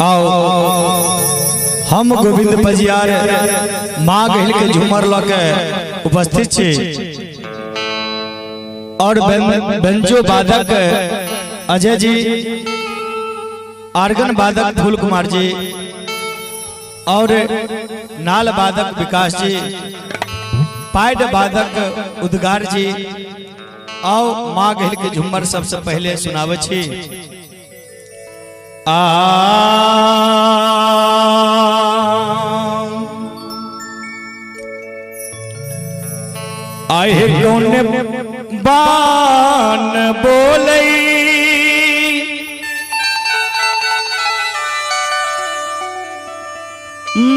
आओ हम गोविंद पजियार माँ गहिल के झूमर लके उपस्थित छी और बेंजो वादक अजय जी, आर्गन वादक फूल कुमार जी और नाल वादक विकास जी, पाइड वादक उद्गार जी आओ माँ गहिल के झूमर सबसे पहले सुनावे छी। आए कौन बान बोलई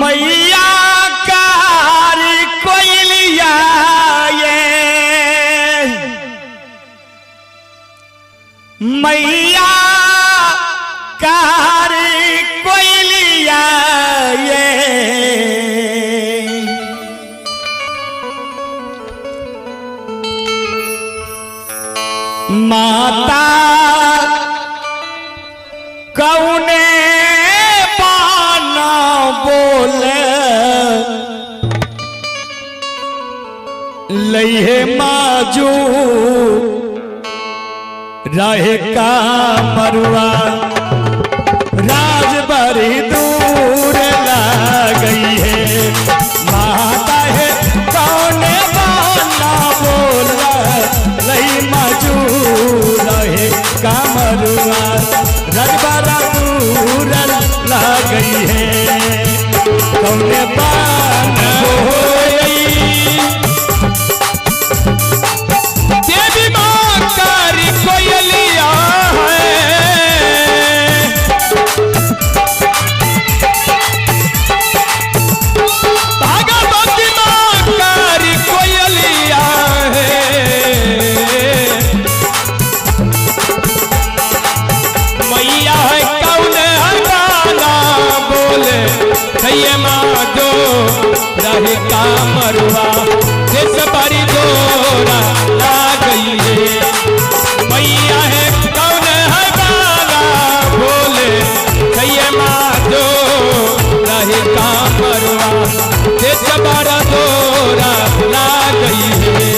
मैया कारी कोयलिया ये मैया कारी कोयलिया ये माता कौने बाना बोले लइहे माजू रहे का मरुआ राज बड़ी दूर लग गई है। माता है कौने बाना बोले लई माजू रहे का मरुआ राज बड़ा दूर लग गई है। कौने बाना देवी माँ कारी कोयलिया भागवती माँ कारी कोयलिया मैया है कौन हरगाना बोले सैये माँ जो रहे का मरुआ देश बड़ी जोरा ला गई है। मैया है कौन है गाना बोले सैये माँ जो रहे का मरुआ देश बड़ा जोरा ला गई है।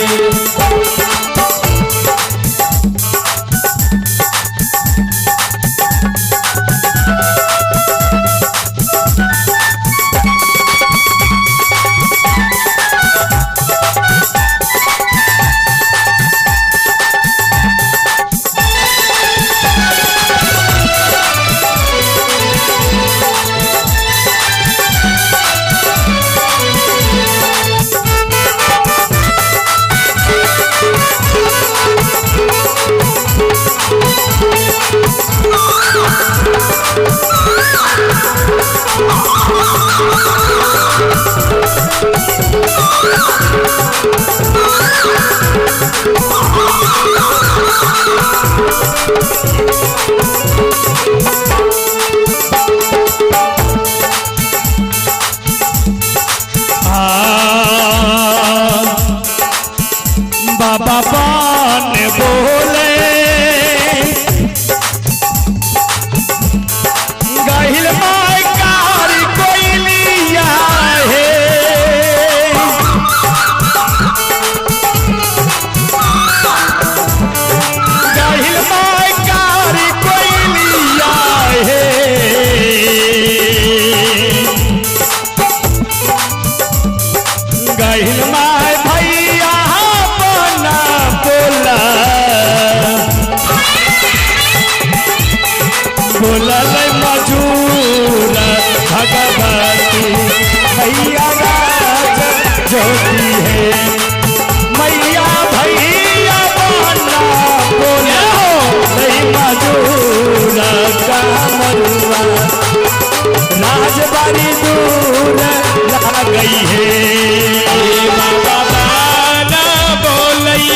बाबा पान बोले गहिल माय कारी कोयलिया है गहिल माय कारी कोयलिया है गहिल माय भैया बना बोला बोला ले मजूर भगवती भैया राज ज्योति है। मैया भैया बना बोला ले मजूर का मरुआ राज बड़ी दूर ला गई है। बाबा बाना बोलई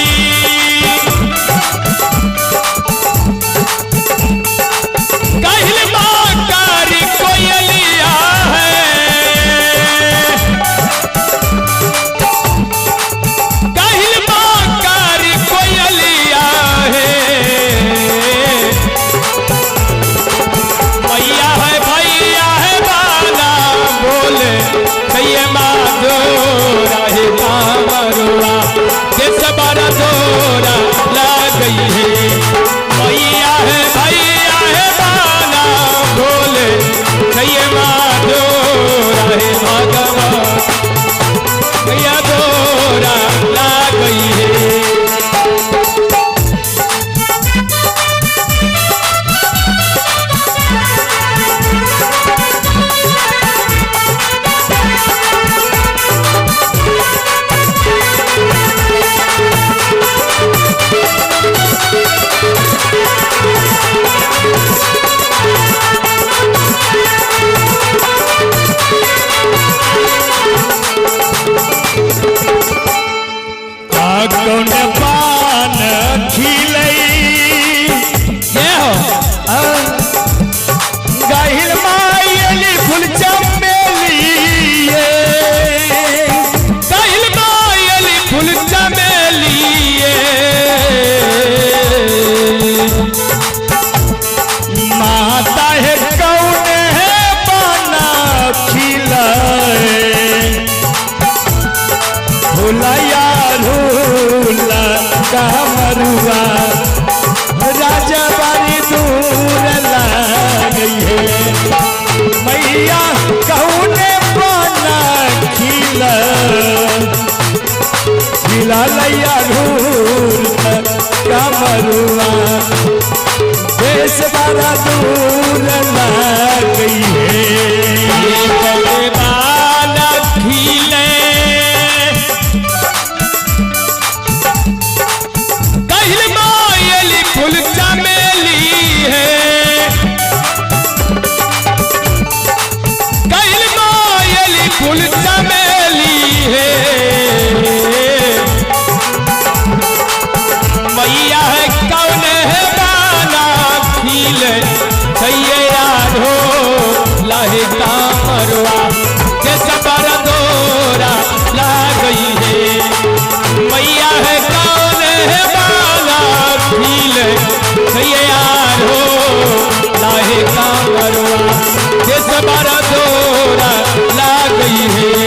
कहिल माँ कारी कोयलिया है कौन पान खिलई ये हो गाहिल मायली फूल चमेली गाहिल मायली फूल चमेली माता है कौन है पाना खिलाए भूलया भूला कामरुआ राजा बारी दूर गई है मैया कौन पाना खिला खिला लैया भूला कामरुआ देश बारा दूर गई है बाला खिले कहल मायली फूल चमेली है कहल मायली फूल चमेली है मैया है कौन है बाना खिले सैये यारो लाहे कामरवा के सबर दोरा ला गई है मैया है कौन है बाना खिले सैये यारो लाहे कामरवा के सबर दोरा ला गई है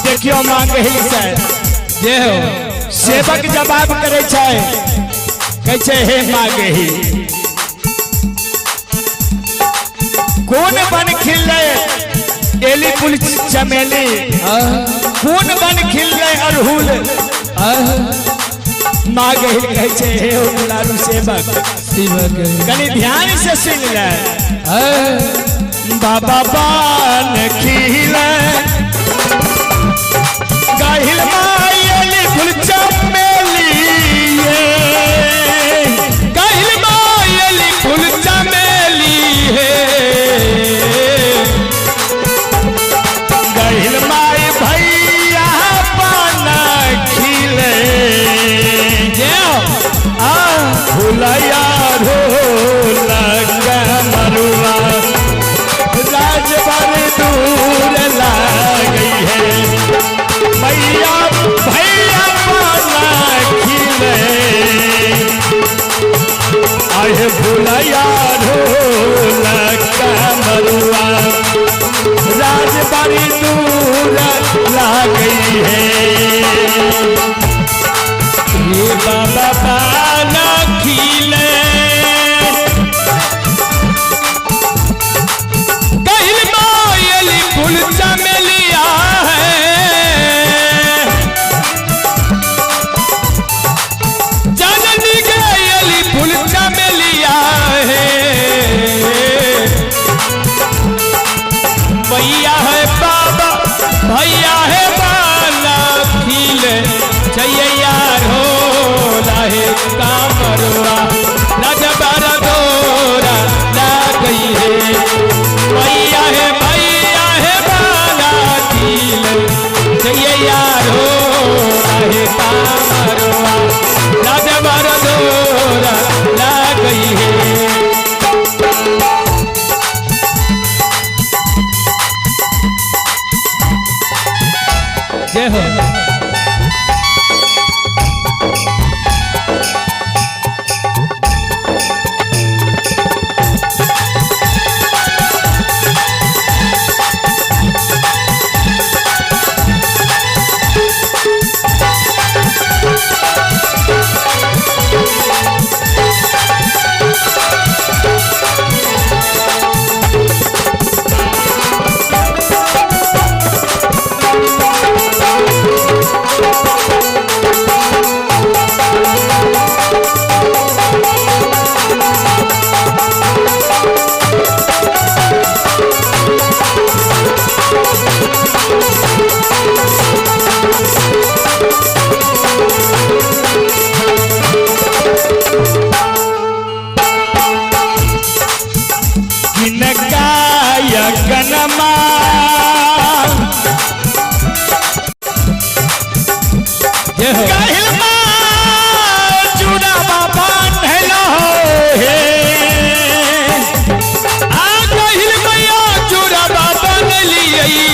देखियो मांग जे हो सेवक जवाब करे कहै हे मांगही कौन बन खिले एली फूल चमेली कौन बन खिले अरहुल मांगही कहै हे लालू सेवक कनी ध्यान से सुन ले बाबा बन खिले गाहिल मायली फूल चमेली गाहिल मायली फूल चमेली गाहिल माय भैया पाना खिले भूलया ढोला मरुआ राजभर दूर ला गई है मैया भैया पाना खिले आए भूलया ढोला मरुआ राजबारी दूर ला गई है ये बाबा पाना खिले कहल मायली फूल चमेलिया भैया है बाबा भैया है बाला खिले चाहिए यार हो लाहे कामरवा राजबारा दोरा ला गई है भैया है बाला खिले चाहिए यार हो लाहे कामरवा राजबारा दोरा ला गई है जय हो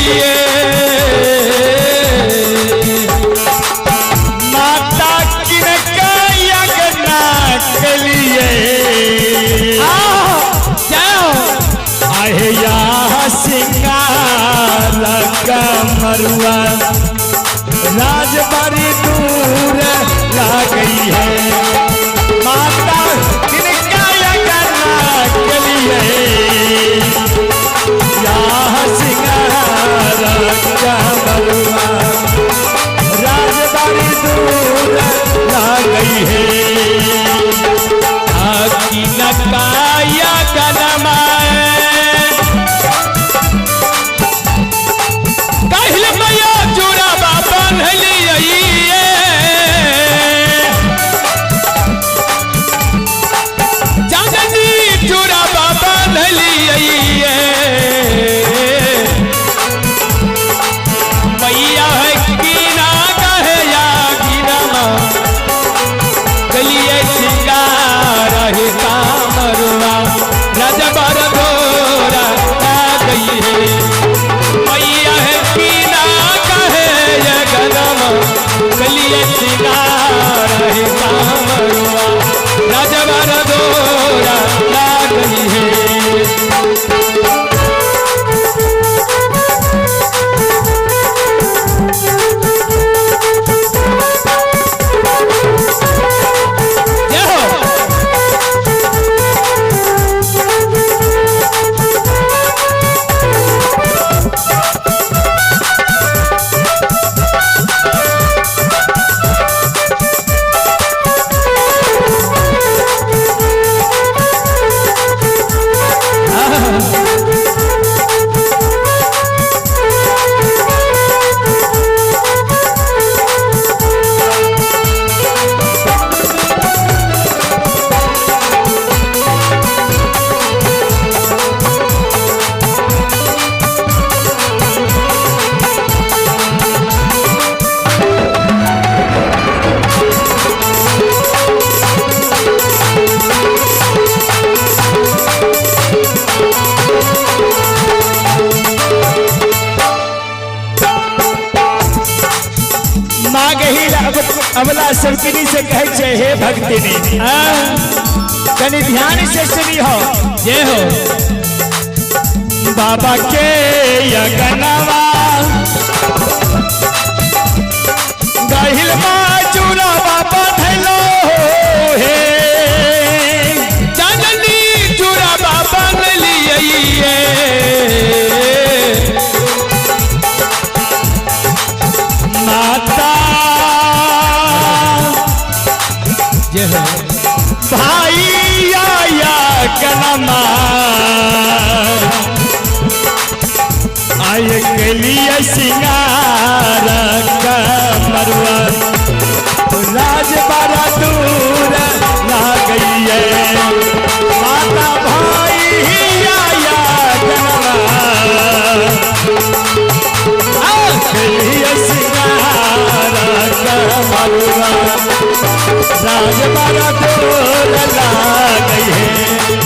लिए, माता किनका यज्ञना के लिए आहे यहाँ सिंगार का मरुआ राजबारी दूर ला गई है। माता किनका यज्ञना के लिए यहाँ सिंगार का मरुआ राजबारी दूर ला गई है। किनकाया गनमाए कहल मैया जुड़ा बाबा लिये, चांदनी जुड़ा बाबा लिये, मैया है कीना कहे या कीना गलिए सिंगार है कामरुआ राजबर दोरा आ गई है। मैया है कीना कहे ये गदम गलिए सिंगार है कामरुआ राजबर दोरा आ गई है। अबला सरकिनी से कहे हे भक्तिनी कनी ध्यान से सुनी हो ये हो बाबा के यगनवा गहिल चूड़ा बाबा थैलो हे चांदनी चूड़ा बाबा लिए, माता भाई आया कनमा आय के लिए सिंगार का मरुआ राजबारा दूर ला गई है। माता भाई आया कनमा आय के लिए सिंगार का मरुआ राजबारा दूर ला गई है।